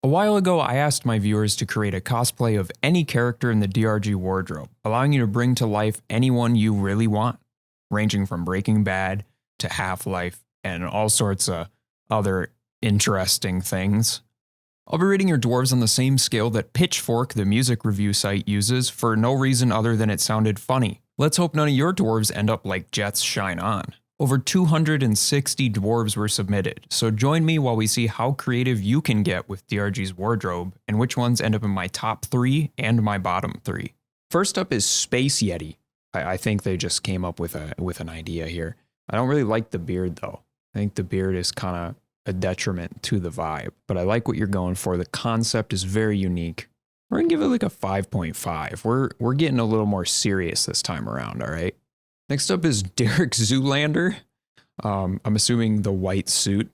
A while ago, I asked my viewers to create a cosplay of any character in the DRG wardrobe, allowing you to bring to life anyone you really want, ranging from Breaking Bad to Half-Life and all sorts of other interesting things. I'll be rating your dwarves on the same scale that Pitchfork, the music review site, uses for no reason other than it sounded funny. Let's hope none of your dwarves end up like Jet's Shine On. Over 260 dwarves were submitted, so join me while we see how creative you can get with DRG's wardrobe and which ones end up in my top 3 and my bottom 3. First up is Space Yeti. I think they just came up with an idea here. I don't really like the beard though. I think the beard is kind of a detriment to the vibe, but I like what you're going for. The concept is very unique. We're gonna give it like a 5.5. We're getting a little more serious this time around, all right? Next up is Derek Zoolander. I'm assuming the white suit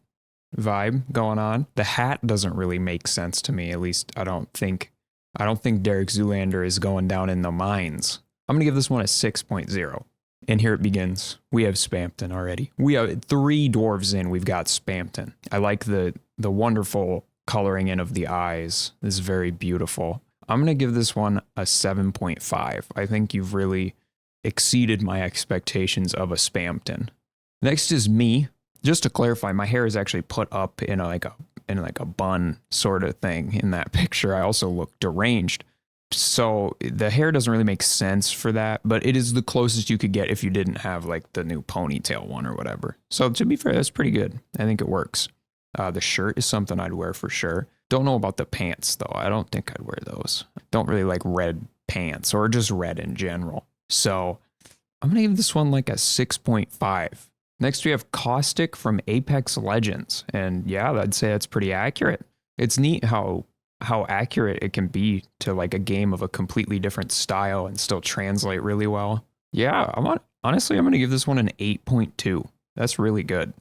vibe going on. The hat doesn't really make sense to me. At least I don't think Derek Zoolander is going down in the mines. I'm gonna give this one a 6.0. And here it begins. We have Spampton already. We have 3 dwarves in. We've got Spampton. I like the wonderful coloring in of the eyes. This is very beautiful. I'm gonna give this one a 7.5. I think you've really exceeded my expectations of a Spampton. Next is me. Just to clarify, my hair is actually put up in like a bun sort of thing in that picture. I also look deranged. So the hair doesn't really make sense for that, but it is the closest you could get if you didn't have like the new ponytail one or whatever. So to be fair, that's pretty good. I think it works. The shirt is something I'd wear for sure. Don't know about the pants though. I don't think I'd wear those. Don't really like red pants or just red in general. So I'm going to give this one like a 6.5. Next, we have Caustic from Apex Legends. And yeah, I'd say that's pretty accurate. It's neat how accurate it can be to like a game of a completely different style and still translate really well. Yeah, honestly, I'm going to give this one an 8.2. That's really good.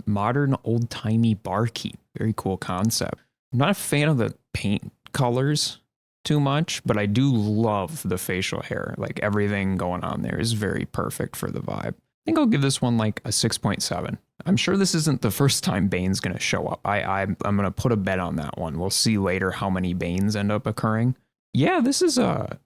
Modern old-timey barkeep. Very cool concept. I'm not a fan of the paint colors too much, but I do love the facial hair. Like everything going on there is very perfect for the vibe. I think I'll give this one like a 6.7. I'm sure this isn't the first time Bane's going to show up. I'm going to put a bet on that one. We'll see later how many Banes end up occurring. Yeah, this is a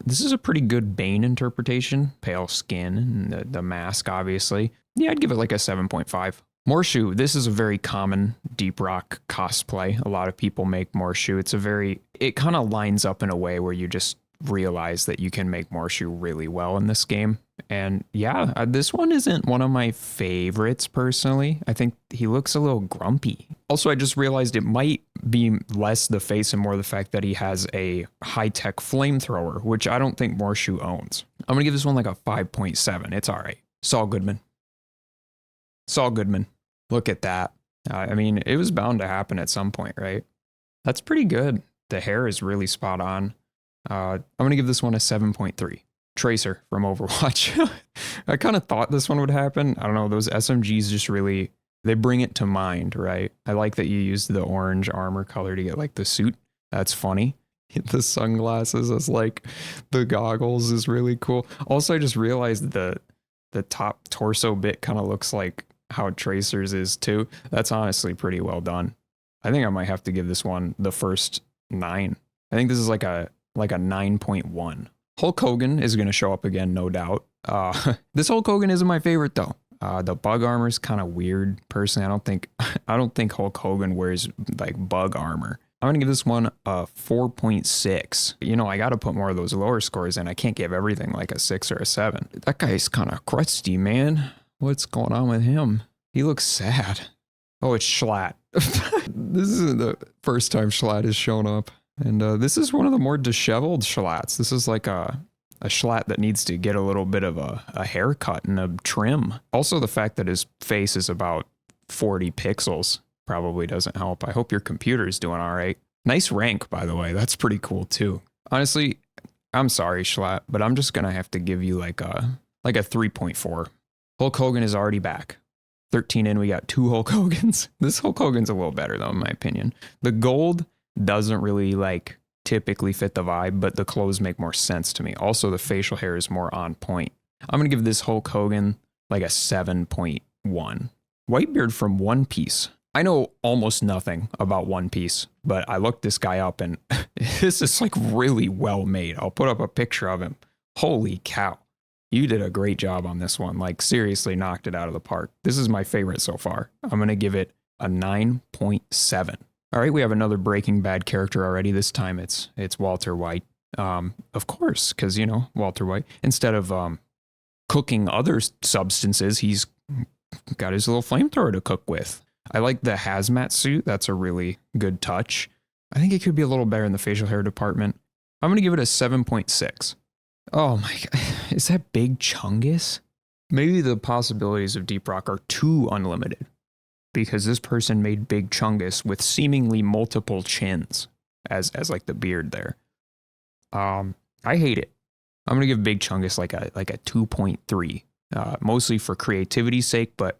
pretty good Bane interpretation. Pale skin and the mask, obviously. Yeah, I'd give it like a 7.5. Morshu, this is a very common Deep Rock cosplay. A lot of people make Morshu. It kind of lines up in a way where you just realize that you can make Morshu really well in this game. And yeah, this one isn't one of my favorites personally. I think he looks a little grumpy. Also, I just realized it might be less the face and more the fact that he has a high-tech flamethrower, which I don't think Morshu owns. I'm going to give this one like a 5.7. It's all right. Saul Goodman. Look at that. I mean, it was bound to happen at some point, right? That's pretty good. The hair is really spot on. I'm going to give this one a 7.3. Tracer from Overwatch. I kind of thought this one would happen. I don't know, those SMGs just really, they bring it to mind, right? I like that you used the orange armor color to get like the suit. That's funny. The sunglasses as like the goggles is really cool. Also, I just realized the top torso bit kind of looks like how Tracer's is too. That's honestly pretty well done. I think I might have to give this one the first 9. I think this is like a 9.1. Hulk Hogan is going to show up again, no doubt. This Hulk Hogan isn't my favorite though. The bug armor is kind of weird. Personally, I don't think Hulk Hogan wears like bug armor. I'm going to give this one a 4.6. You know, I got to put more of those lower scores in. I can't give everything like a 6 or a 7. That guy's kind of crusty, man. What's going on with him? He looks sad. Oh, it's Schlatt. This isn't the first time Schlatt has shown up. And this is one of the more disheveled Schlats. This is like a Schlatt that needs to get a little bit of a haircut and a trim. Also, the fact that his face is about 40 pixels probably doesn't help. I hope your computer's doing all right. Nice rank, by the way. That's pretty cool, too. Honestly, I'm sorry, Schlatt, but I'm just going to have to give you like a 3.4. Hulk Hogan is already back. 13 in, we got 2 Hulk Hogans. This Hulk Hogan's a little better, though, in my opinion. The gold doesn't really like typically fit the vibe, but the clothes make more sense to me. Also, the facial hair is more on point. I'm going to give this Hulk Hogan like a 7.1. Whitebeard from One Piece. I know almost nothing about One Piece, but I looked this guy up and this is like really well made. I'll put up a picture of him. Holy cow. You did a great job on this one. Like seriously knocked it out of the park. This is my favorite so far. I'm going to give it a 9.7. All right, we have another Breaking Bad character already. This time it's Walter White. Of course, because, you know, Walter White, instead of cooking other substances, he's got his little flamethrower to cook with. I like the hazmat suit. That's a really good touch. I think it could be a little better in the facial hair department. I'm going to give it a 7.6. Oh my God. Is that Big Chungus? Maybe the possibilities of Deep Rock are too unlimited because this person made Big Chungus with seemingly multiple chins as like the beard there. I hate it. I'm going to give Big Chungus like a 2.3, mostly for creativity's sake, but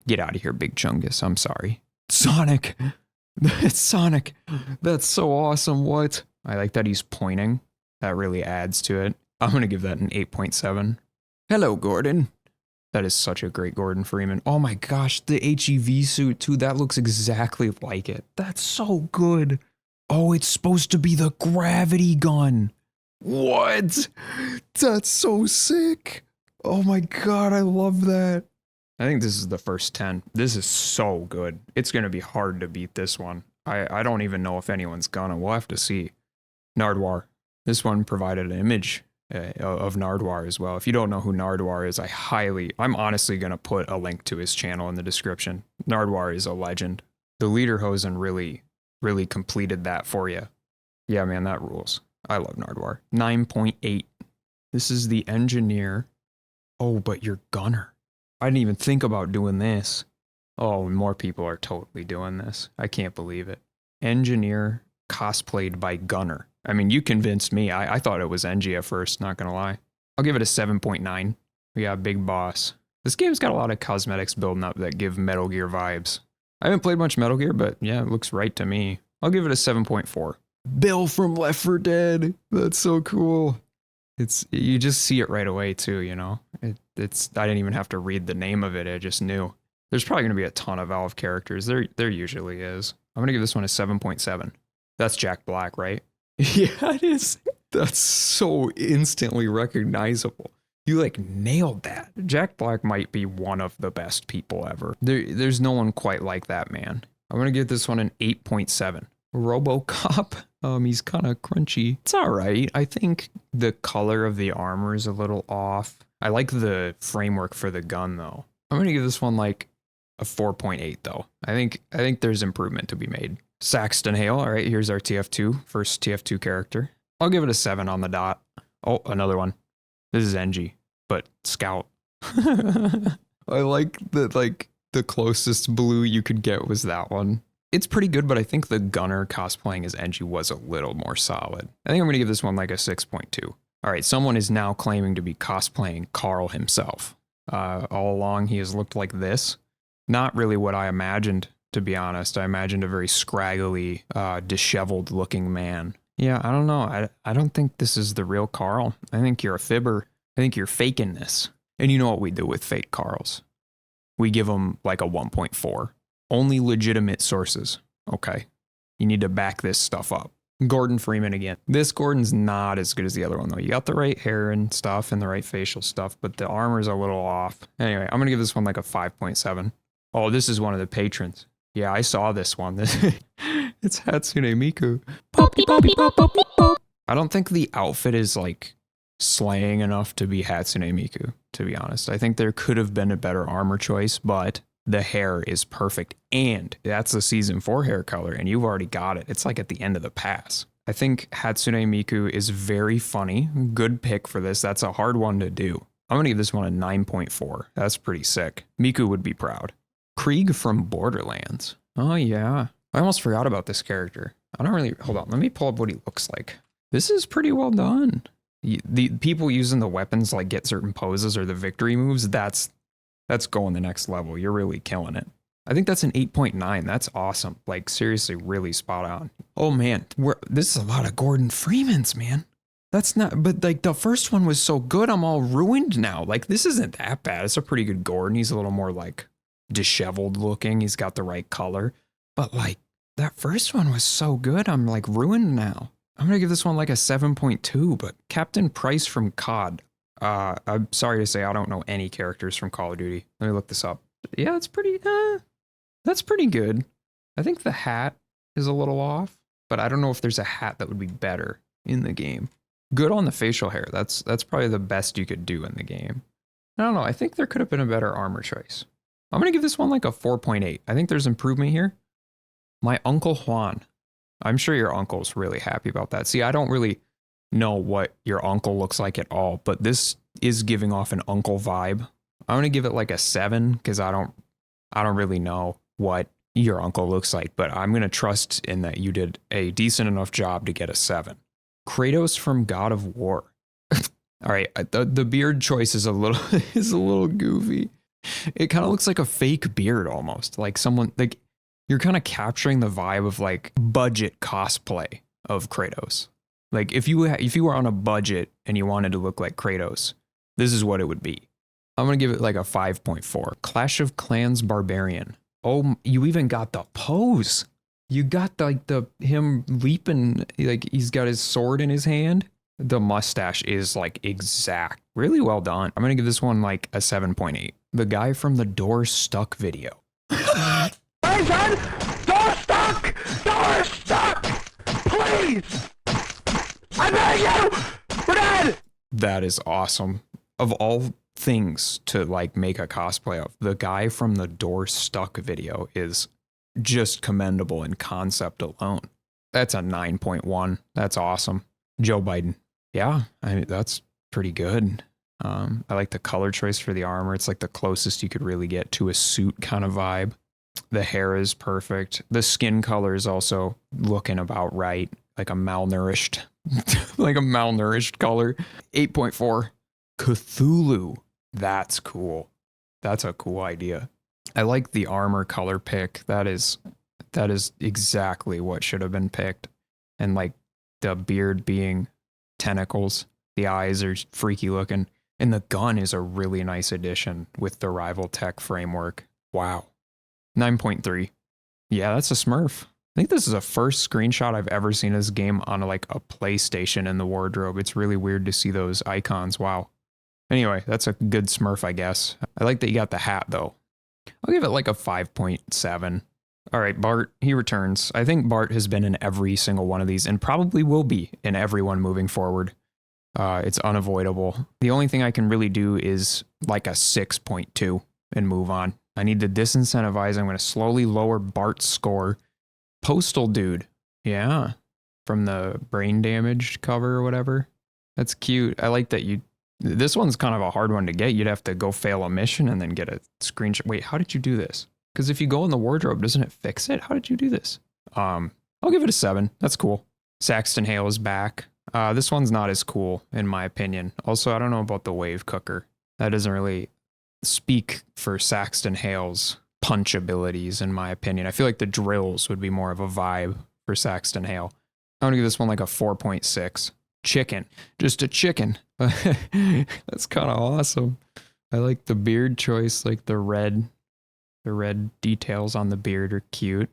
get out of here, Big Chungus. I'm sorry. Sonic. It's Sonic. That's so awesome. What? I like that he's pointing. That really adds to it. I'm going to give that an 8.7. Hello, Gordon. That is such a great Gordon Freeman. Oh my gosh, the HEV suit too. That looks exactly like it. That's so good. Oh, it's supposed to be the gravity gun. What? That's so sick. Oh my God, I love that. I think this is the first 10. This is so good. It's going to be hard to beat this one. I don't even know if anyone's gonna. We'll have to see. Nardwuar. This one provided an image of Nardwuar as well. If you don't know who Nardwuar is, I'm honestly going to put a link to his channel in the description. Nardwuar is a legend. The Lederhosen really completed that for you. Yeah, man, that rules. I love Nardwuar. 9.8. This is the engineer. Oh, but you're Gunner. I didn't even think about doing this. Oh, more people are totally doing this. I can't believe it. Engineer cosplayed by Gunner. I mean, you convinced me. I thought it was Engie at first, not gonna lie. I'll give it a 7.9. We got Big Boss. This game's got a lot of cosmetics building up that give Metal Gear vibes. I haven't played much Metal Gear, but yeah, it looks right to me. I'll give it a 7.4. Bill from Left 4 Dead. That's so cool. You just see it right away too, you know? I didn't even have to read the name of it, I just knew. There's probably gonna be a ton of Valve characters. There usually is. I'm gonna give this one a 7.7. That's Jack Black, right? Yeah, it is. That's so instantly recognizable. You like nailed that. Jack Black might be one of the best people ever. There's no one quite like that man. I'm gonna give this one an 8.7. RoboCop. He's kind of crunchy. It's all right. I think the color of the armor is a little off. I like the framework for the gun though. I'm gonna give this one like a 4.8 though. I think there's improvement to be made. Saxton Hale. All right, here's our TF2, first TF2 character. I'll give it a 7 on the dot. Oh, another one. This is Engie, but Scout. I like that, like, the closest blue you could get was that one. It's pretty good, but I think the Gunner cosplaying as Engie was a little more solid. I think I'm going to give this one like a 6.2. All right, someone is now claiming to be cosplaying Carl himself. All along, he has looked like this. Not really what I imagined. To be honest, I imagined a very scraggly, disheveled looking man. Yeah, I don't know. I don't think this is the real Carl. I think you're a fibber. I think you're faking this. And you know what we do with fake Carls? We give them like a 1.4. Only legitimate sources. Okay. You need to back this stuff up. Gordon Freeman again. This Gordon's not as good as the other one though. You got the right hair and stuff and the right facial stuff, but the armor's a little off. Anyway, I'm going to give this one like a 5.7. Oh, this is one of the patrons. Yeah, I saw this one. It's Hatsune Miku. I don't think the outfit is like slaying enough to be Hatsune Miku, to be honest. I think there could have been a better armor choice, but the hair is perfect. And that's the season 4 hair color, and you've already got it. It's like at the end of the pass. I think Hatsune Miku is very funny. Good pick for this. That's a hard one to do. I'm going to give this one a 9.4. That's pretty sick. Miku would be proud. Krieg from Borderlands. Oh yeah. I almost forgot about this character. I don't really, hold on, let me pull up what he looks like. This is pretty well done. The people using the weapons like get certain poses or the victory moves, that's going the next level. You're really killing it. I think that's an 8.9. That's awesome. Like seriously, really spot on. Oh man, this is a lot of Gordon Freemans, man. That's not, but like the first one was so good, I'm all ruined now. Like this isn't that bad. It's a pretty good Gordon. He's a little more like disheveled looking. He's got the right color. But like that first one was so good. I'm like ruined now. I'm going to give this one like a 7.2, but Captain Price from COD. I'm sorry to say I don't know any characters from Call of Duty. Let me look this up. Yeah, that's pretty good. I think the hat is a little off, but I don't know if there's a hat that would be better in the game. Good on the facial hair. That's probably the best you could do in the game. I don't know. I think there could have been a better armor choice. I'm going to give this one like a 4.8. I think there's improvement here. My Uncle Juan. I'm sure your uncle's really happy about that. See, I don't really know what your uncle looks like at all, but this is giving off an uncle vibe. I'm going to give it like a 7 because I don't really know what your uncle looks like, but I'm going to trust in that you did a decent enough job to get a 7. Kratos from God of War. All right, the beard choice is a little goofy. It kind of looks like a fake beard almost, like someone like you're kind of capturing the vibe of like budget cosplay of Kratos. Like if you were on a budget and you wanted to look like Kratos, this is what it would be. I'm going to give it like a 5.4. Clash of Clans Barbarian. Oh, you even got the pose. You got like him leaping, like he's got his sword in his hand. The mustache is like exact. Really well done. I'm going to give this one like a 7.8. The guy from the Door Stuck video. Hey, son! Door stuck! Door stuck! Please! I beg you! We're dead! That is awesome. Of all things to like make a cosplay of, the guy from the Door Stuck video is just commendable in concept alone. That's a 9.1. That's awesome. Joe Biden. Yeah, I mean, that's pretty good. I like the color choice for the armor. It's like the closest you could really get to a suit kind of vibe. The hair is perfect. The skin color is also looking about right, like a malnourished, like a malnourished color. 8.4. Cthulhu. That's cool. That's a cool idea. I like the armor color pick. That is exactly what should have been picked. And like the beard being tentacles, the eyes are freaky looking, and the gun is a really nice addition with the Rival Tech framework. Wow. 9.3. Yeah, that's a Smurf. I think this is the first screenshot I've ever seen of this game on like a PlayStation in the wardrobe. It's really weird to see those icons. Wow. Anyway, that's a good Smurf, I guess. I like that you got the hat though. I'll give it like a 5.7. All right, Bart, he returns. I think Bart has been in every single one of these and probably will be in every one moving forward. It's unavoidable. The only thing I can really do is like a 6.2 and move on. I need to disincentivize. I'm going to slowly lower Bart's score. Postal Dude. Yeah. From the brain damaged cover or whatever. That's cute. I like that this one's kind of a hard one to get. You'd have to go fail a mission and then get a screenshot. Wait, how did you do this? Because if you go in the wardrobe, doesn't it fix it? How did you do this? I'll give it a 7. That's cool. Saxton Hale is back. This one's not as cool, in my opinion. Also, I don't know about the wave cooker. That doesn't really speak for Saxton Hale's punch abilities, in my opinion. I feel like the drills would be more of a vibe for Saxton Hale. I'm going to give this one like a 4.6. Chicken. Just a chicken. That's kind of awesome. I like the beard choice, like the red details on the beard are cute.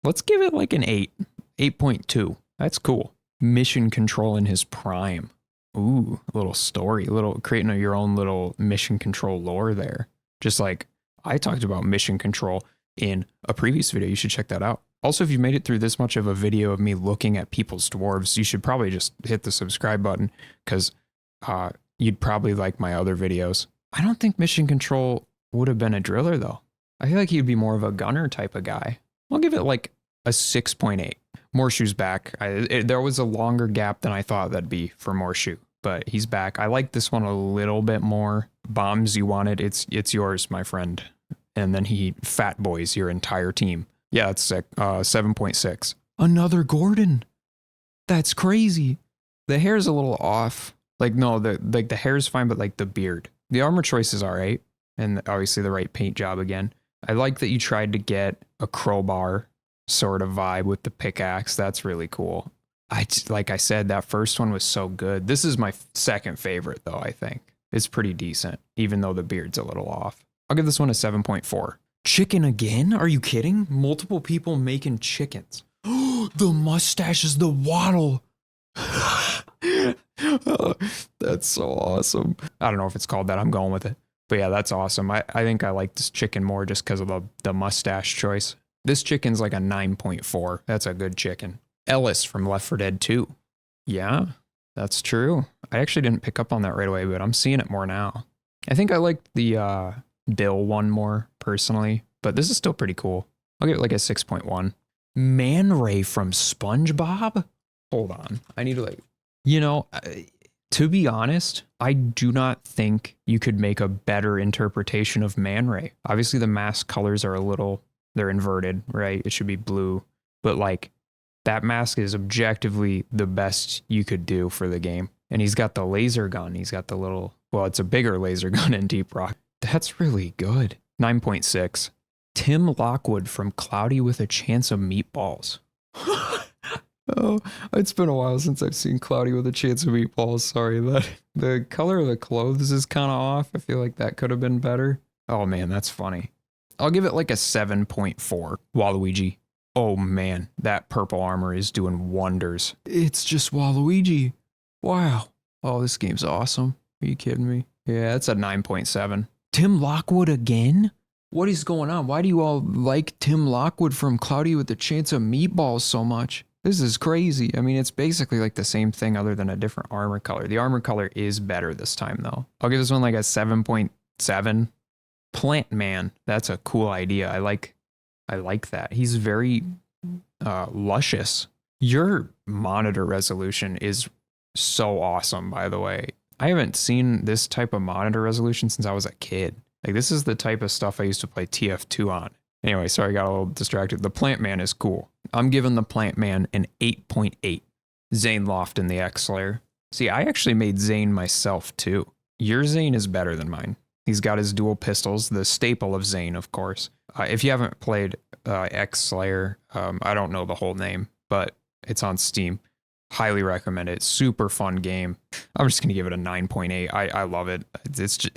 Let's give it like an 8. 8.2. That's cool. Mission Control in his prime. Ooh, a little story, creating your own little Mission Control lore there. Just like I talked about Mission Control in a previous video. You should check that out. Also, if you've made it through this much of a video of me looking at people's dwarves, you should probably just hit the subscribe button because you'd probably like my other videos. I don't think Mission Control would have been a driller though. I feel like he'd be more of a gunner type of guy. I'll give it like a 6.8. Morshu's back. There was a longer gap than I thought that'd be for Morshu, but he's back. I like this one a little bit more. Bombs you wanted, it's yours, my friend. And then he fat boys your entire team. Yeah, it's sick. 7.6. Another Gordon. That's crazy. The hair's a little off. Like no, the hair's fine, but like the beard. The armor choice is all right, and obviously the right paint job again. I like that you tried to get a crowbar sort of vibe with the pickaxe. That's really cool. Like I said, that first one was so good. This is my second favorite though, I think. It's pretty decent, even though the beard's a little off. I'll give this one a 7.4. Chicken again? Are you kidding? Multiple people making chickens. The mustache is the waddle. That's so awesome. I don't know if it's called that. I'm going with it. But yeah, that's awesome. I think I like this chicken more just because of the mustache choice. This chicken's like a 9.4. That's a good chicken. Ellis from Left 4 Dead 2. Yeah, that's true. I actually didn't pick up on that right away, but I'm seeing it more now. I think I liked the Bill one more personally, but this is still pretty cool. I'll give it like a 6.1. Man Ray from SpongeBob? Hold on. I need to like, to be honest, I do not think you could make a better interpretation of Man Ray. Obviously the mask colors are they're inverted, right? It should be blue, but like that mask is objectively the best you could do for the game. And he's got the laser gun. He's got it's a bigger laser gun in Deep Rock. That's really good. 9.6. Tim Lockwood from Cloudy with a Chance of Meatballs. Oh, it's been a while since I've seen Cloudy with a Chance of Meatballs. Sorry, the color of the clothes is kind of off. I feel like that could have been better. Oh man, that's funny. I'll give it like a 7.4. Waluigi. Oh man, that purple armor is doing wonders. It's just Waluigi. Wow. Oh, this game's awesome. Are you kidding me? Yeah, it's a 9.7. Tim Lockwood again? What is going on? Why do you all like Tim Lockwood from Cloudy with a Chance of Meatballs so much? This is crazy. I mean, it's basically like the same thing other than a different armor color. The armor color is better this time though. I'll give this one like a 7.7. Plant Man. That's a cool idea. I like that. He's very luscious. Your monitor resolution is so awesome, by the way. I haven't seen this type of monitor resolution since I was a kid. Like this is the type of stuff I used to play TF2 on. Anyway, sorry, I got a little distracted. The Plant Man is cool. I'm giving the Plant Man an 8.8. Zane Loft in the X-Slayer. See, I actually made Zane myself too. Your Zane is better than mine. He's got his dual pistols, the staple of Zane, of course. If you haven't played X-Slayer, I don't know the whole name, but it's on Steam. Highly recommend it. Super fun game. I'm just gonna give it a 9.8. I love it.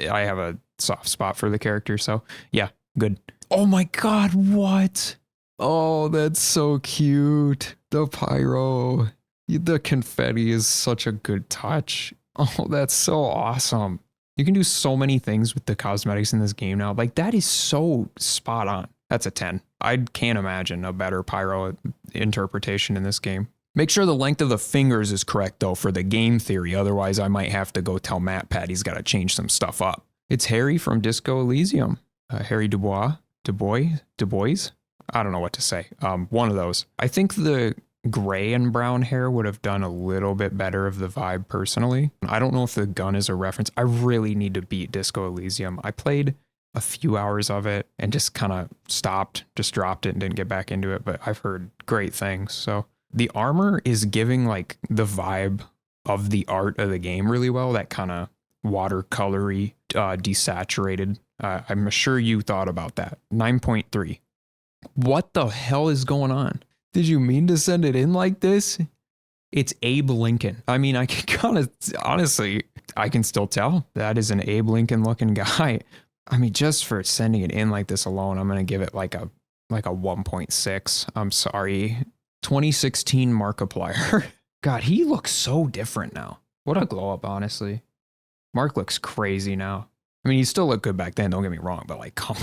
I have a soft spot for the character, so yeah, good. Oh my god, what? Oh, that's so cute. The pyro. The confetti is such a good touch. Oh, that's so awesome. You can do so many things with the cosmetics in this game now. Like, that is so spot on. That's a 10. I can't imagine a better pyro interpretation in this game. Make sure the length of the fingers is correct, though, for the game theory. Otherwise, I might have to go tell MatPat he's got to change some stuff up. It's Harry from Disco Elysium. Harry Dubois? I don't know what to say. One of those. I think the gray and brown hair would have done a little bit better of the vibe personally. I don't know if the gun is a reference. I really need to beat Disco Elysium. I played a few hours of it and just kind of stopped, just dropped it and didn't get back into it, but I've heard great things. So the armor is giving like the vibe of the art of the game really well, that kind of watercolory, desaturated. I'm sure you thought about that. 9.3. What the hell is going on? Did you mean to send it in like this? It's Abe Lincoln. I mean, I can kind of, honestly, I can still tell that is an Abe Lincoln looking guy. I mean, just for sending it in like this alone, I'm going to give it like a 1.6. I'm sorry. 2016 Markiplier. God, he looks so different now. What a glow up, honestly. Mark looks crazy now. I mean, he still looked good back then, don't get me wrong, but like, come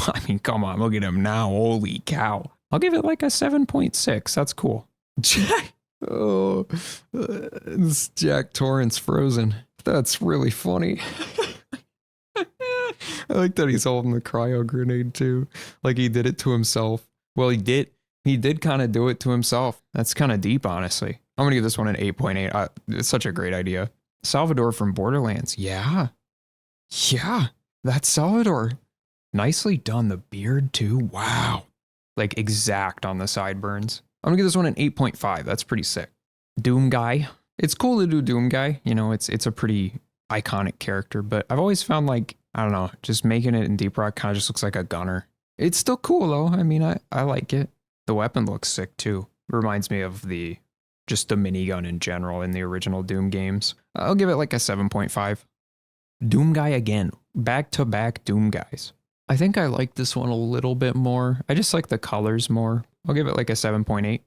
on, look at him now. Holy cow. I'll give it like a 7.6. That's cool. Oh, it's Jack Torrance frozen. That's really funny. I like that he's holding the cryo grenade too. Like he did it to himself. Well, he did kind of do it to himself. That's kind of deep, honestly. I'm going to give this one an 8.8. It's such a great idea. Salvador from Borderlands. Yeah, that's Salvador. Nicely done. The beard too. Wow. Like exact on the sideburns. I'm gonna give this one an 8.5. That's pretty sick. Doom Guy. It's cool to do Doom Guy. You know, it's a pretty iconic character, but I've always found like, I don't know, just making it in Deep Rock kind of just looks like a gunner. It's still cool though. I mean, I like it. The weapon looks sick too. Reminds me of just the minigun in general in the original Doom games. I'll give it like a 7.5. Doom Guy again. Back to back Doom Guys. I think I like this one a little bit more. I just like the colors more. I'll give it like a 7.8.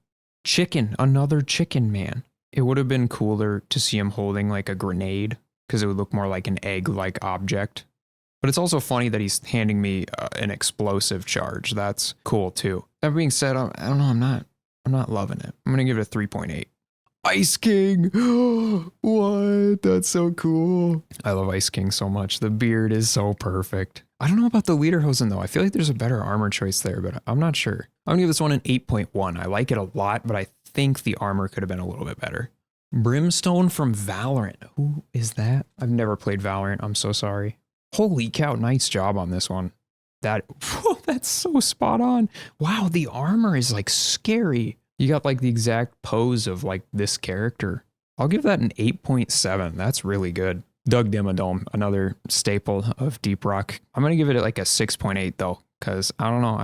Chicken, another chicken man. It would have been cooler to see him holding like a grenade because it would look more like an egg-like object. But it's also funny that he's handing me an explosive charge. That's cool too. That being said, I don't know. I'm not loving it. I'm gonna give it a 3.8. Ice King. What? That's so cool. I love Ice King so much. The beard is so perfect. I don't know about the Lederhosen though. I feel like there's a better armor choice there, but I'm not sure. I'm gonna give this one an 8.1. I like it a lot, but I think the armor could have been a little bit better. Brimstone from Valorant. Who is that? I've never played Valorant. I'm so sorry. Holy cow, nice job on this one. That's so spot on. Wow, the armor is like scary. You got like the exact pose of like this character. I'll give that an 8.7. That's really good. Doug Dimmadome, another staple of Deep Rock. I'm going to give it like a 6.8 though, because I don't know.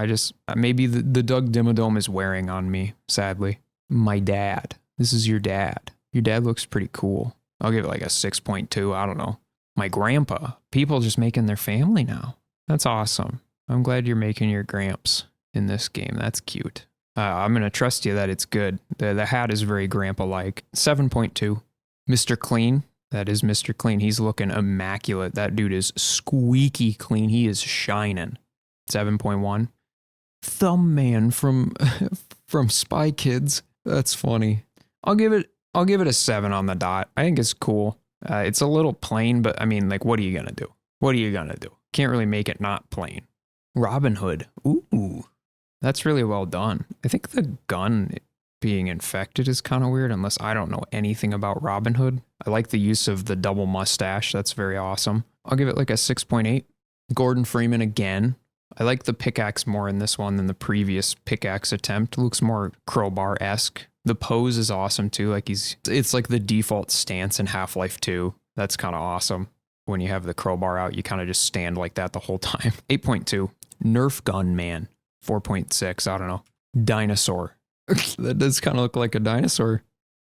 Maybe the Doug Dimmadome is wearing on me, sadly. My dad. This is your dad. Your dad looks pretty cool. I'll give it like a 6.2. I don't know. My grandpa. People just making their family now. That's awesome. I'm glad you're making your gramps in this game. That's cute. I'm going to trust you that it's good. The hat is very grandpa-like. 7.2. Mr. Clean. That is Mr. Clean. He's looking immaculate. That dude is squeaky clean. He is shining. 7.1. Thumb Man from Spy Kids. That's funny. I'll give it a 7 on the dot. I think it's cool. It's a little plain, but I mean, like, what are you gonna do? What are you gonna do? Can't really make it not plain. Robin Hood. Ooh, that's really well done. I think the gun being infected is kind of weird, unless I don't know anything about Robin Hood. I like the use of the double mustache. That's very awesome. I'll give it like a 6.8. Gordon Freeman again. I like the pickaxe more in this one than the previous pickaxe attempt. It looks more crowbar-esque. The pose is awesome too. Like it's like the default stance in Half-Life 2. That's kind of awesome. When you have the crowbar out, you kind of just stand like that the whole time. 8.2. Nerf Gun Man. 4.6. I don't know. Dinosaur. That does kind of look like a dinosaur.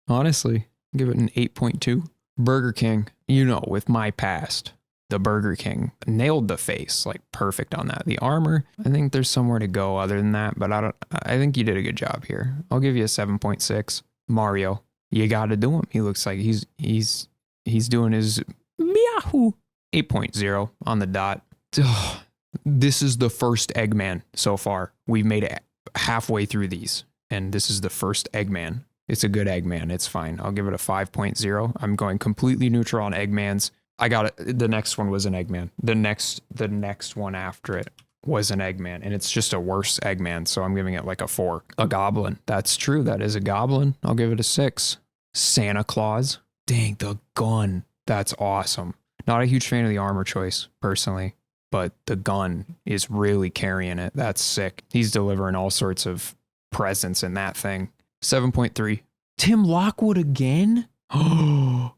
Honestly, give it an 8.2. Burger King. You know, with my past, the Burger King nailed the face, like perfect on that. The armor, I think there's somewhere to go other than that, but I think you did a good job here. I'll give you a 7.6. Mario, you got to do him. He looks like he's doing his meow. 8.0 on the dot. Ugh. This is the first Eggman so far. We've made it halfway through these, and this is the first Eggman. It's a good Eggman. It's fine. I'll give it a 5.0. I'm going completely neutral on Eggmans. I got it. The next one was an Eggman. The next one after it was an Eggman, and it's just a worse Eggman, so I'm giving it like a 4. A Goblin. That's true. That is a Goblin. I'll give it a 6. Santa Claus. Dang, the gun. That's awesome. Not a huge fan of the armor choice, personally, but the gun is really carrying it. That's sick. He's delivering all sorts of presents in that thing. 7.3. Tim Lockwood again? Oh,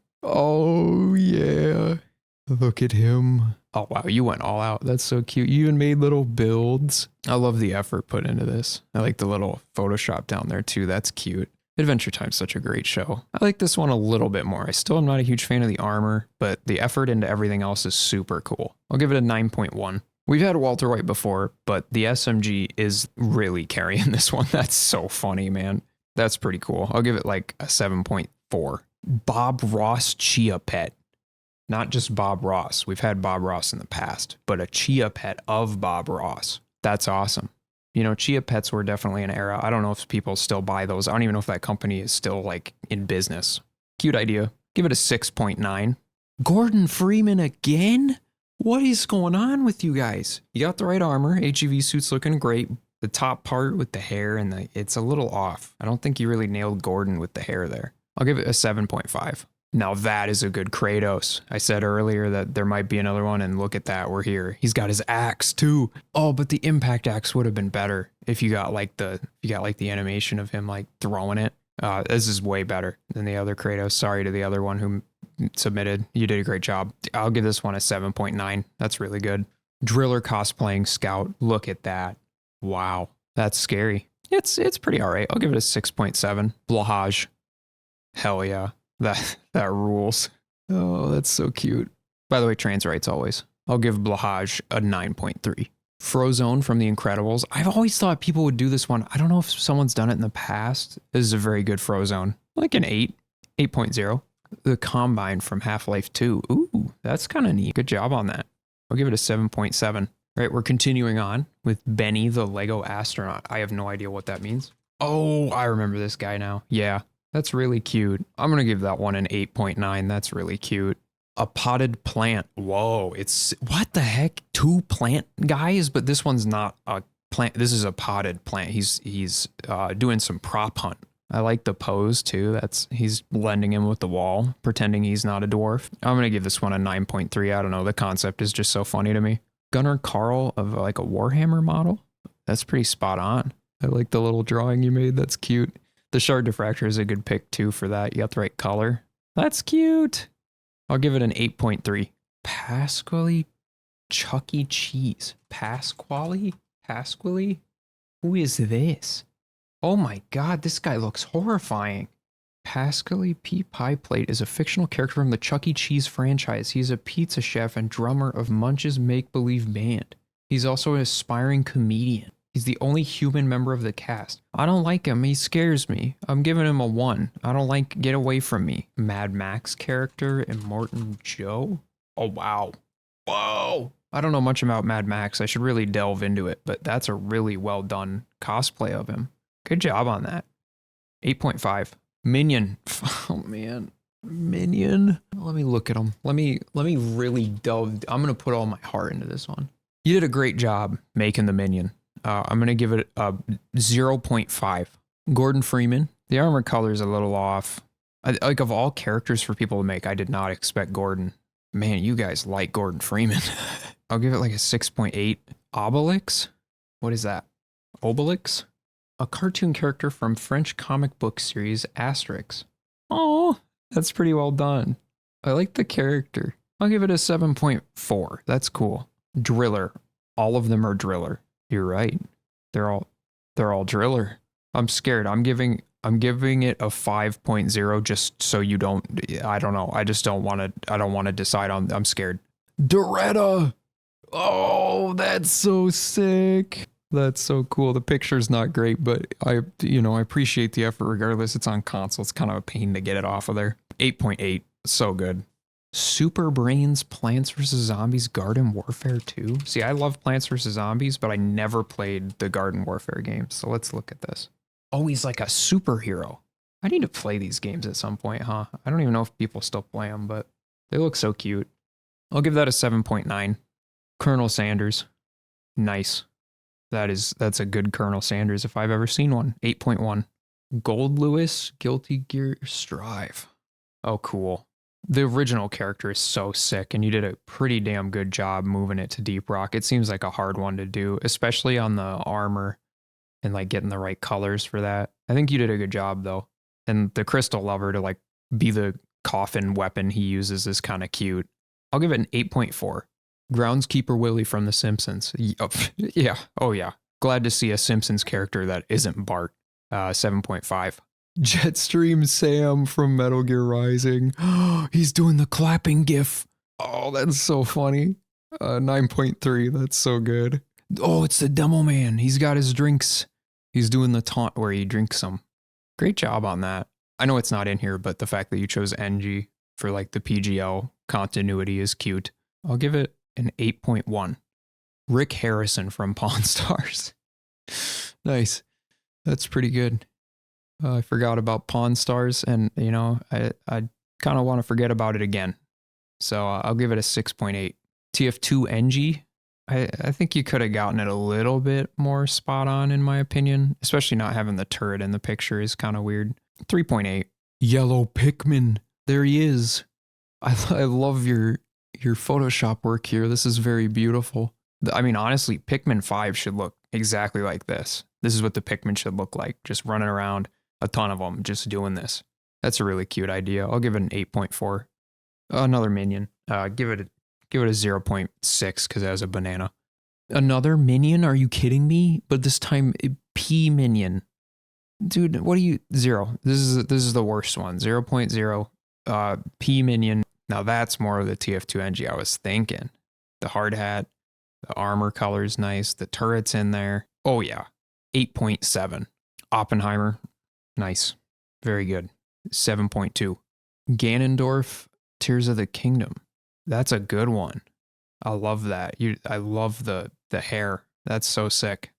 yeah. Look at him. Oh, wow. You went all out. That's so cute. You even made little builds. I love the effort put into this. I like the little Photoshop down there, too. That's cute. Adventure Time's such a great show. I like this one a little bit more. I still am not a huge fan of the armor, but the effort into everything else is super cool. I'll give it a 9.1. We've had Walter White before, but the SMG is really carrying this one. That's so funny, man. That's pretty cool. I'll give it like a 7.4. Bob Ross Chia Pet. Not just Bob Ross. We've had Bob Ross in the past, but a Chia Pet of Bob Ross. That's awesome. You know, Chia Pets were definitely an era. I don't know if people still buy those. I don't even know if that company is still like in business. Cute idea. Give it a 6.9. Gordon Freeman again? What is going on with you guys? You got the right armor. HEV suit's looking great. The top part with the hair and it's a little off. I don't think you really nailed Gordon with the hair there. I'll give it a 7.5. Now that is a good Kratos. I said earlier that there might be another one, and look at that, we're here. He's got his axe too. Oh, but the impact axe would have been better if you got like the animation of him like throwing it. This is way better than the other Kratos. Sorry to the other one who submitted. You did a great job. I'll give this one a 7.9. That's really good. Driller cosplaying Scout. Look at that. Wow, that's scary. It's pretty all right. I'll give it a 6.7. Blahaj. Hell yeah. That rules. Oh, that's so cute. By the way, trans rights always. I'll give Blahaj a 9.3. Frozone from The Incredibles. I've always thought people would do this one. I don't know if someone's done it in the past. This is a very good Frozone. Like an 8, 8.0. The Combine from Half-Life 2. Ooh, that's kind of neat. Good job on that. I'll give it a 7.7. All right, we're continuing on with Benny the Lego Astronaut. I have no idea what that means. Oh, I remember this guy now. Yeah, that's really cute. I'm going to give that one an 8.9. That's really cute. A potted plant. Whoa, it's what the heck? 2 plant guys, but this one's not a plant. This is a potted plant. He's doing some prop hunt. I like the pose too. He's blending in with the wall, pretending he's not a dwarf. I'm gonna give this one a 9.3. I don't know. The concept is just so funny to me. Gunnar Carl of like a Warhammer model. That's pretty spot on. I like the little drawing you made. That's cute. The shard diffractor is a good pick too for that. You got the right color. That's cute. I'll give it an 8.3. Pasquale Chuck E. Cheese. Pasquale? Who is this? Oh my god, this guy looks horrifying. Pasquale P. Pie Plate is a fictional character from the Chuck E. Cheese franchise. He's a pizza chef and drummer of Munch's make-believe band. He's also an aspiring comedian. He's the only human member of the cast. I don't like him. He scares me. I'm giving him a 1. I don't like Get Away From Me. Mad Max character and Morton Joe? Oh, wow. Whoa. I don't know much about Mad Max. I should really delve into it, but that's a really well done cosplay of him. Good job on that. 8.5. Minion. Oh, man. Minion. Let me look at him. Let me really delve. I'm going to put all my heart into this one. You did a great job making the Minion. I'm going to give it a 0.5. Gordon Freeman. The armor color is a little off. Like of all characters for people to make, I did not expect Gordon. Man, you guys like Gordon Freeman. I'll give it like a 6.8. Obelix? What is that? Obelix? A cartoon character from French comic book series Asterix. Oh, that's pretty well done. I like the character. I'll give it a 7.4. That's cool. Driller. All of them are Driller. You're right. They're all Driller. I'm scared. I'm giving it a 5.0 just so you don't. I don't know. I don't want to decide on. I'm scared. Doretta. Oh, that's so sick. That's so cool. The picture's not great, but I appreciate the effort regardless. It's on console. It's kind of a pain to get it off of there. 8.8. So good. Super Brains Plants vs. Zombies Garden Warfare 2. See, I love Plants vs. Zombies, but I never played the Garden Warfare games. So let's look at this. Oh, he's like a superhero. I need to play these games at some point, huh? I don't even know if people still play them, but they look so cute. I'll give that a 7.9. Colonel Sanders. Nice. That's a good Colonel Sanders if I've ever seen one. 8.1. Gold Lewis, Guilty Gear Strive. Oh, cool. The original character is so sick, and you did a pretty damn good job moving it to Deep Rock. It seems like a hard one to do, especially on the armor and like getting the right colors for that. I think you did a good job though. And the crystal lover to like be the coffin weapon he uses is kind of cute. I'll give it an 8.4. Groundskeeper Willie from The Simpsons. Yeah. Oh yeah. Glad to see a Simpsons character that isn't Bart. 7.5. Jetstream Sam from Metal Gear Rising. He's doing the clapping gif. Oh, that's so funny. 9.3. That's so good. Oh, it's the Demo Man. He's got his drinks. He's doing the taunt where he drinks them. Great job on that. I know it's not in here, but the fact that you chose NG for like the PGL continuity is cute. I'll give it an 8.1. Rick Harrison from Pawn Stars. Nice. That's pretty good. I forgot about Pawn Stars, and I kind of want to forget about it again. So I'll give it a 6.8. TF2 NG. I think you could have gotten it a little bit more spot on, in my opinion, especially not having the turret in the picture is kind of weird. 3.8. Yellow Pikmin. There he is. I love your Photoshop work here. This is very beautiful. I mean, honestly, Pikmin 5 should look exactly like this. This is what the Pikmin should look like. Just running around, a ton of them, just doing this. That's a really cute idea. I'll give it an 8.4. Another Minion. Give it a 0.6 because it has a banana. Another Minion? Are you kidding me? But this time, P Minion. Dude, what are you? 0. This is the worst one. 0.0. P Minion. Now that's more of the TF2 NG I was thinking. The hard hat. The armor color's nice. The turret's in there. Oh yeah, 8.7. Oppenheimer, nice. Very good. 7.2. Ganondorf, Tears of the Kingdom. That's a good one. I love that. I love the hair. That's so sick.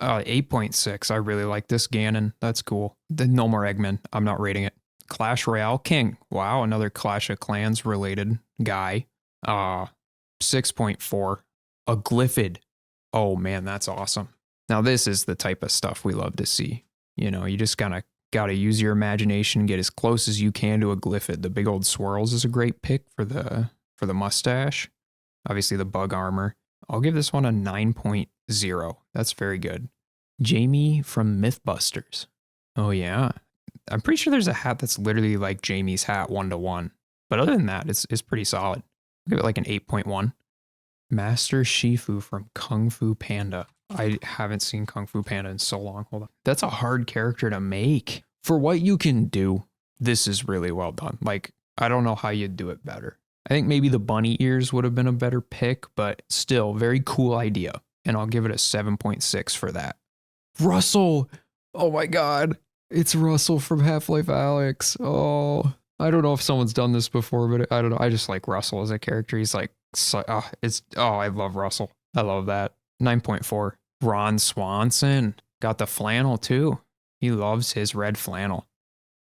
8.6. I really like this Ganon. That's cool. No more Eggman. I'm not rating it. Clash Royale King. Wow, another Clash of Clans related guy. 6.4. A Glyphid. Oh man, that's awesome. Now this is the type of stuff we love to see. You know, you just kind of got to use your imagination, get as close as you can to a Glyphid. The big old swirls is a great pick for the mustache. Obviously the bug armor. I'll give this one a 9.0. That's very good. Jamie from Mythbusters. Oh yeah. I'm pretty sure there's a hat that's literally like Jamie's hat 1-to-1. But other than that, it's pretty solid. I'll give it like an 8.1. Master Shifu from Kung Fu Panda. I haven't seen Kung Fu Panda in so long. Hold on. That's a hard character to make. For what you can do, this is really well done. Like, I don't know how you'd do it better. I think maybe the bunny ears would have been a better pick, but still, very cool idea. And I'll give it a 7.6 for that. Russell! Oh my god. It's Russell from Half-Life Alyx. Oh, I don't know if someone's done this before, but I don't know. I just like Russell as a character. He's like, I love Russell. I love that. 9.4. Ron Swanson. Got the flannel too. He loves his red flannel.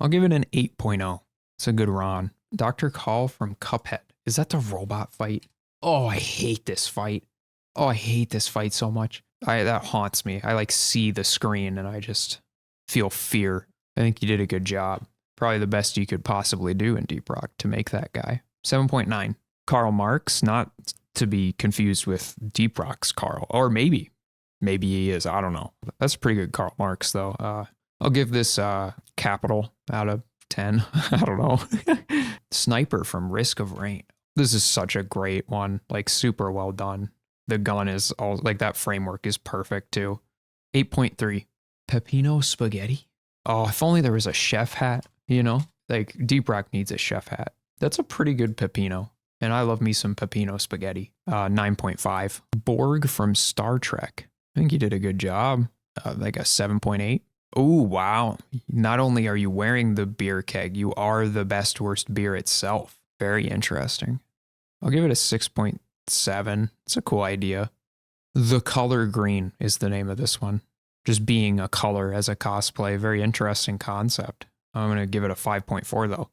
I'll give it an 8.0. It's a good Ron. Dr. Call from Cuphead. Is that the robot fight? Oh, I hate this fight. Oh, I hate this fight so much. That haunts me. I like see the screen and I just feel fear. I think you did a good job. Probably the best you could possibly do in Deep Rock to make that guy. 7.9. Karl Marx, not to be confused with Deep Rock's Karl. Or maybe he is. I don't know. That's a pretty good Karl Marx though. I'll give this Capital out of 10. I don't know. Sniper from Risk of Rain. This is such a great one. Like super well done. The gun is all like that framework is perfect too. 8.3. Peppino Spaghetti. Oh, if only there was a chef hat, you know? Like Deep Rock needs a chef hat. That's a pretty good Peppino. And I love me some Peppino Spaghetti. 9.5. Borg from Star Trek. I think you did a good job. Like a 7.8. Oh, wow. Not only are you wearing the beer keg, you are the best worst beer itself. Very interesting. I'll give it a 6.7. It's a cool idea. The Color Green is the name of this one. Just being a color as a cosplay. Very interesting concept. I'm going to give it a 5.4 though.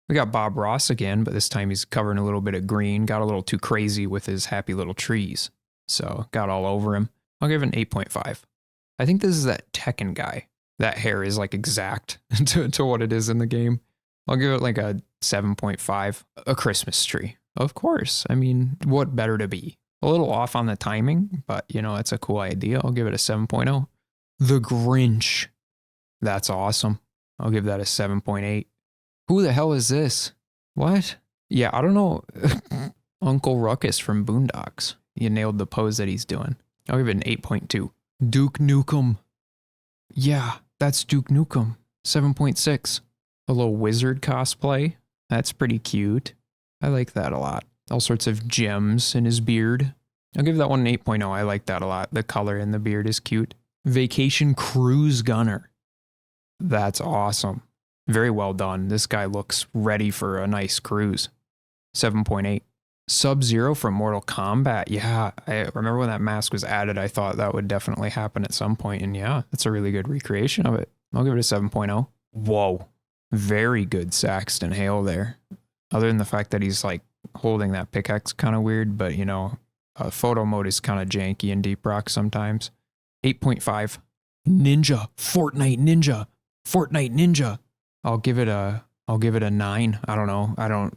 We got Bob Ross again, but this time he's covering a little bit of green. Got a little too crazy with his happy little trees. So got all over him. I'll give it an 8.5. I think this is that Tekken guy. That hair is like exact to what it is in the game. I'll give it like a 7.5. A Christmas tree. Of course. I mean, what better to be? A little off on the timing, but you know, it's a cool idea. I'll give it a 7.0. The Grinch. That's awesome. I'll give that a 7.8. Who the hell is this? What? Yeah, I don't know. Uncle Ruckus from Boondocks. You nailed the pose that he's doing. I'll give it an 8.2. Duke Nukem. Yeah, that's Duke Nukem. 7.6. A little wizard cosplay. That's pretty cute. I like that a lot. All sorts of gems in his beard. I'll give that one an 8.0. I like that a lot. The color in the beard is cute. Vacation Cruise Gunner. That's awesome. Very well done. This guy looks ready for a nice cruise. 7.8. Sub-Zero from Mortal Kombat. Yeah, I remember when that mask was added, I thought that would definitely happen at some point. And yeah, that's a really good recreation of it. I'll give it a 7.0. Whoa. Very good Saxton Hale there. Other than the fact that he's like holding that pickaxe kind of weird, but you know, photo mode is kind of janky in Deep Rock sometimes. 8.5. Ninja. Fortnite Ninja. I'll give it a 9. I don't know.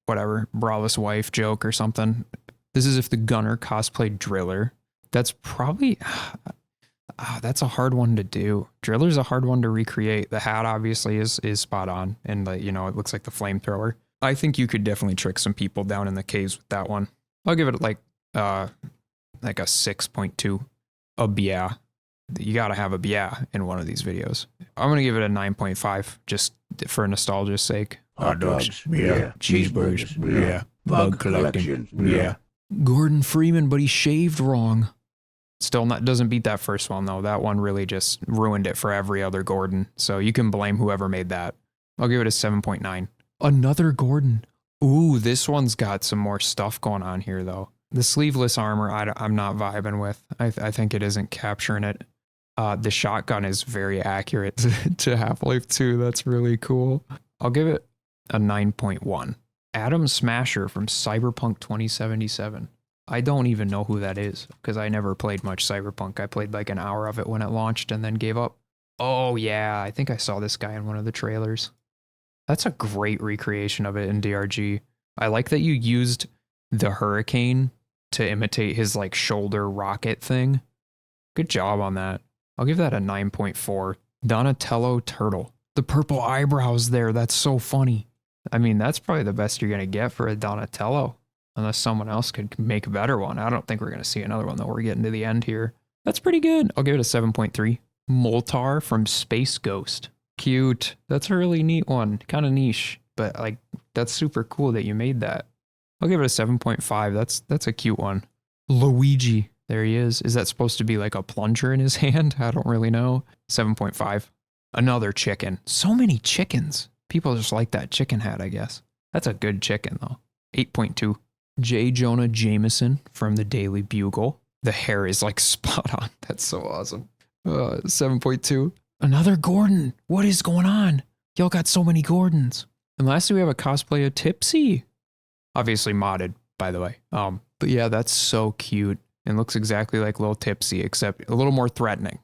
Whatever, braless wife joke or something. This is if the gunner cosplayed Driller. That's probably, that's a hard one to do. Driller's a hard one to recreate. The hat obviously is spot on. And you know, it looks like the flamethrower. I think you could definitely trick some people down in the caves with that one. I'll give it like a 6.2. A yeah. You gotta have a yeah in one of these videos. I'm gonna give it a 9.5 just for nostalgia's sake. Hot dogs, yeah. Cheeseburgers, yeah. Bug collection, yeah. Gordon Freeman, but he shaved wrong. Still not doesn't beat that first one though. That one really just ruined it for every other Gordon. So you can blame whoever made that. I'll give it a 7.9. Another Gordon. Ooh, this one's got some more stuff going on here though. The sleeveless armor I'm not vibing with. I think it isn't capturing it. The shotgun is very accurate to Half-Life 2. That's really cool. I'll give it a 9.1. Atom Smasher from Cyberpunk 2077. I don't even know who that is because I never played much Cyberpunk. I played like an hour of it when it launched and then gave up. Oh yeah, I think I saw this guy in one of the trailers. That's a great recreation of it in DRG. I like that you used the Hurricane to imitate his like shoulder rocket thing. Good job on that. I'll give that a 9.4. Donatello Turtle. The purple eyebrows there, that's so funny. I mean, that's probably the best you're going to get for a Donatello. Unless someone else could make a better one. I don't think we're going to see another one though. We're getting to the end here. That's pretty good. I'll give it a 7.3. Moltar from Space Ghost. Cute. That's a really neat one. Kind of niche, but like that's super cool that you made that. I'll give it a 7.5. That's a cute one. Luigi. There he is. Is that supposed to be like a plunger in his hand? I don't really know. 7.5. Another chicken. So many chickens. People just like that chicken hat, I guess. That's a good chicken though. 8.2. J. Jonah Jameson from the Daily Bugle. The hair is like spot on. That's so awesome. 7.2. Another Gordon. What is going on? Y'all got so many Gordons. And lastly, we have a cosplay of Tipsy. Obviously modded, by the way. But yeah, that's so cute. And looks exactly like little Tipsy, except a little more threatening.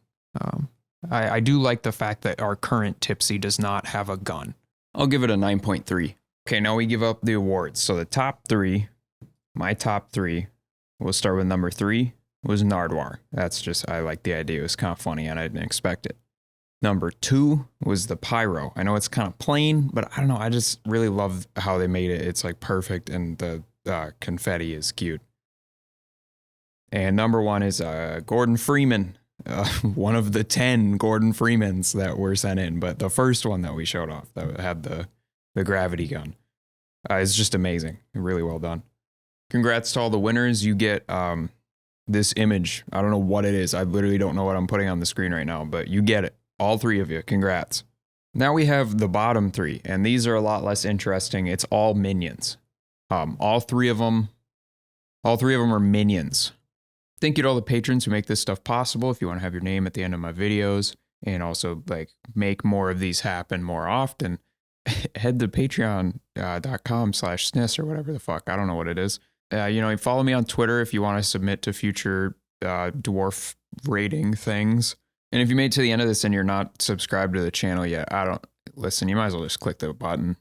I do like the fact that our current Tipsy does not have a gun. I'll give it a 9.3. Okay, now we give up the awards. So the top three, my top three, we'll start with number 3, was Nardwar. That's just, I like the idea. It was kind of funny and I didn't expect it. Number 2 was the Pyro. I know it's kind of plain, but I don't know. I just really love how they made it. It's like perfect and the confetti is cute. And number 1 is Gordon Freeman. One of the 10 Gordon Freemans that were sent in, but the first one that we showed off that had the gravity gun is just amazing. Really well done. Congrats to all the winners. You get this image. I don't know what it is. I literally don't know what I'm putting on the screen right now, but you get it. All 3 of you. Congrats. Now we have the bottom 3, and these are a lot less interesting. It's all minions. All three of them are minions. Thank you to all the patrons who make this stuff possible. If you want to have your name at the end of my videos and also like make more of these happen more often, head to patreon.com/snis or whatever the fuck. I don't know what it is. Follow me on Twitter if you want to submit to future dwarf rating things. And if you made it to the end of this and you're not subscribed to the channel yet, listen, you might as well just click the button.